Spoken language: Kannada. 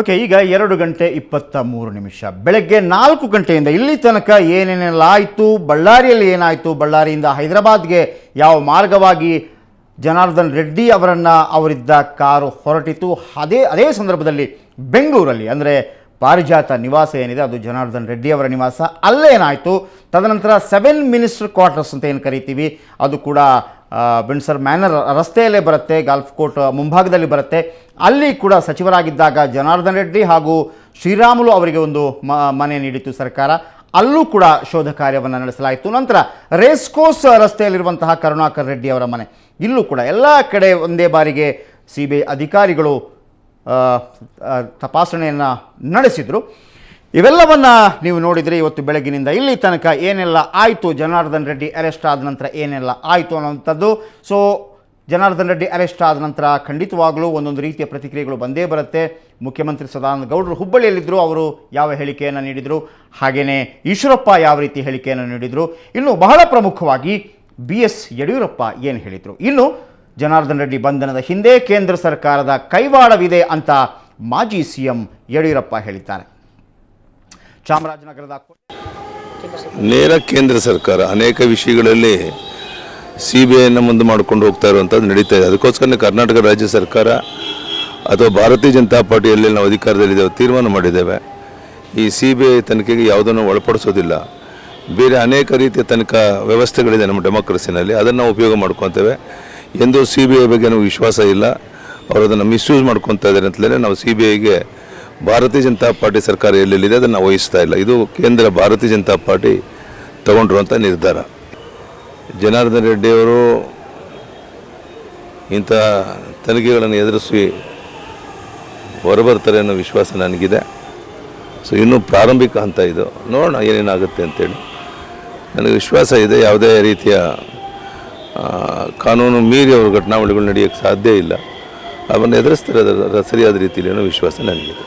ಓಕೆ, ಈಗ 2:23 ಬೆಳಗ್ಗೆ 4 ಗಂಟೆಯಿಂದ ಇಲ್ಲಿ ತನಕ ಏನೇನೆಲ್ಲ ಆಯಿತು, ಬಳ್ಳಾರಿಯಲ್ಲಿ ಏನಾಯಿತು, ಬಳ್ಳಾರಿಯಿಂದ ಹೈದರಾಬಾದ್ಗೆ ಯಾವ ಮಾರ್ಗವಾಗಿ ಜನಾರ್ದನ್ ರೆಡ್ಡಿ ಅವರಿದ್ದ ಕಾರು ಹೊರಟಿತು, ಅದೇ ಸಂದರ್ಭದಲ್ಲಿ ಬೆಂಗಳೂರಲ್ಲಿ ಅಂದರೆ ಪಾರಿಜಾತ ನಿವಾಸ ಏನಿದೆ ಅದು ಜನಾರ್ದನ್ ರೆಡ್ಡಿ ಅವರ ನಿವಾಸ, ಅಲ್ಲೇನಾಯಿತು. ತದನಂತರ 7 ಮಿನಿಸ್ಟರ್ ಕ್ವಾರ್ಟರ್ಸ್ ಅಂತ ಏನು ಕರಿತೀವಿ ಅದು ಕೂಡ ವಿಂಡ್ಸರ್ ಮ್ಯಾನರ್ ರಸ್ತೆಯಲ್ಲೇ ಬರುತ್ತೆ, ಗಾಲ್ಫ್ ಕೋರ್ಟ್ ಮುಂಭಾಗದಲ್ಲಿ ಬರುತ್ತೆ. ಅಲ್ಲಿ ಕೂಡ ಸಚಿವರಾಗಿದ್ದಾಗ ಜನಾರ್ದನ್ ರೆಡ್ಡಿ ಹಾಗೂ ಶ್ರೀರಾಮುಲು ಅವರಿಗೆ ಒಂದು ಮನೆ ನೀಡಿತು ಸರ್ಕಾರ, ಅಲ್ಲೂ ಕೂಡ ಶೋಧ ಕಾರ್ಯವನ್ನು ನಡೆಸಲಾಯಿತು. ನಂತರ ರೇಸ್ ಕೋರ್ಸ್ ರಸ್ತೆಯಲ್ಲಿರುವಂತಹ ಕರುಣಾಕರ್ ರೆಡ್ಡಿ ಅವರ ಮನೆ, ಇಲ್ಲೂ ಕೂಡ ಎಲ್ಲ ಕಡೆ ಒಂದೇ ಬಾರಿಗೆ CBI ಅಧಿಕಾರಿಗಳು ತಪಾಸಣೆಯನ್ನು ನಡೆಸಿದರು. ಇವೆಲ್ಲವನ್ನು ನೀವು ನೋಡಿದರೆ ಇವತ್ತು ಬೆಳಗಿನಿಂದ ಇಲ್ಲಿ ತನಕ ಏನೆಲ್ಲ ಆಯಿತು, ಜನಾರ್ದನ್ ರೆಡ್ಡಿ ಅರೆಸ್ಟ್ ಆದ ನಂತರ ಏನೆಲ್ಲ ಆಯಿತು ಅನ್ನೋಂಥದ್ದು. ಸೊ ಜನಾರ್ದನ್ ರೆಡ್ಡಿ ಅರೆಸ್ಟ್ ಆದ ನಂತರ ಖಂಡಿತವಾಗಲೂ ಒಂದೊಂದು ರೀತಿಯ ಪ್ರತಿಕ್ರಿಯೆಗಳು ಬಂದೇ ಬರುತ್ತೆ. ಮುಖ್ಯಮಂತ್ರಿ ಸದಾನಂದ ಗೌಡರು ಹುಬ್ಬಳ್ಳಿಯಲ್ಲಿದ್ದರು, ಅವರು ಯಾವ ಹೇಳಿಕೆಯನ್ನು ನೀಡಿದರು, ಹಾಗೆಯೇ ಈಶ್ವರಪ್ಪ ಯಾವ ರೀತಿ ಹೇಳಿಕೆಯನ್ನು ನೀಡಿದರು, ಇನ್ನು ಬಹಳ ಪ್ರಮುಖವಾಗಿ BS ಯಡಿಯೂರಪ್ಪ ಏನು ಹೇಳಿದರು, ಇನ್ನು ಜನಾರ್ದನ್ ರೆಡ್ಡಿ ಬಂಧನದ ಹಿಂದೆ ಕೇಂದ್ರ ಸರ್ಕಾರದ ಕೈವಾಡವಿದೆ ಅಂತ ಮಾಜಿ CM ಯಡಿಯೂರಪ್ಪ ಹೇಳಿದ್ದಾರೆ. ಚಾಮರಾಜನಗರದ ನೇರ ಕೇಂದ್ರ ಸರ್ಕಾರ ಅನೇಕ ವಿಷಯಗಳಲ್ಲಿ CBIನ ಮುಂದೆ ಮಾಡ್ಕೊಂಡು ಹೋಗ್ತಾ ಇರುವಂಥದ್ದು ನಡೀತಾ ಇದೆ. ಅದಕ್ಕೋಸ್ಕರ ಕರ್ನಾಟಕ ರಾಜ್ಯ ಸರ್ಕಾರ ಅಥವಾ ಭಾರತೀಯ ಜನತಾ ಪಾರ್ಟಿಯಲ್ಲಿ ನಾವು ಅಧಿಕಾರದಲ್ಲಿದ್ದೇವೆ, ತೀರ್ಮಾನ ಮಾಡಿದ್ದೇವೆ ಈ CBI ತನಿಖೆಗೆ ಯಾವುದನ್ನು ಒಳಪಡಿಸೋದಿಲ್ಲ. ಬೇರೆ ಅನೇಕ ರೀತಿಯ ತನಿಖಾ ವ್ಯವಸ್ಥೆಗಳಿದೆ ನಮ್ಮ ಡೆಮೋಕ್ರಸಿನಲ್ಲಿ, ಅದನ್ನು ನಾವು ಉಪಯೋಗ ಮಾಡ್ಕೊತೇವೆ. ಎಂದೂ CBI ಬಗ್ಗೆ ನಮಗೆ ವಿಶ್ವಾಸ ಇಲ್ಲ, ಅವರು ಅದನ್ನು ಮಿಸ್ಯೂಸ್ ಮಾಡ್ಕೊತಾ ಇದ್ದಾರೆ ಅಂತಲೇ ನಾವು CBIಗೆ ಭಾರತೀಯ ಜನತಾ ಪಾರ್ಟಿ ಸರ್ಕಾರ ಎಲ್ಲೆಲ್ಲಿದೆ ಅದನ್ನು ವಹಿಸ್ತಾ ಇಲ್ಲ. ಇದು ಕೇಂದ್ರ ಭಾರತೀಯ ಜನತಾ ಪಾರ್ಟಿ ತಗೊಂಡಿರುವಂಥ ನಿರ್ಧಾರ. ಜನಾರ್ದನ್ ರೆಡ್ಡಿಯವರು ಇಂಥ ತನಿಖೆಗಳನ್ನು ಎದುರಿಸಿ ಹೊರಬರ್ತಾರೆ ಅನ್ನೋ ವಿಶ್ವಾಸ ನನಗಿದೆ. ಸೊ ಇನ್ನೂ ಪ್ರಾರಂಭಿಕ ಹಂತ ಇದು, ನೋಡೋಣ ಏನೇನಾಗುತ್ತೆ ಅಂತೇಳಿ. ನನಗೆ ವಿಶ್ವಾಸ ಇದೆ, ಯಾವುದೇ ರೀತಿಯ ಕಾನೂನು ಮೀರಿ ಅವರು ಘಟನಾವಳಿಗಳು ನಡೆಯೋಕ್ಕೆ ಸಾಧ್ಯ ಇಲ್ಲ, ಅವನ್ನ ಎದುರಿಸ್ತಾರೆ ಅದರ ಸರಿಯಾದ ರೀತಿಯಲ್ಲಿ ಅನ್ನೋ ವಿಶ್ವಾಸ ನನಗಿದೆ.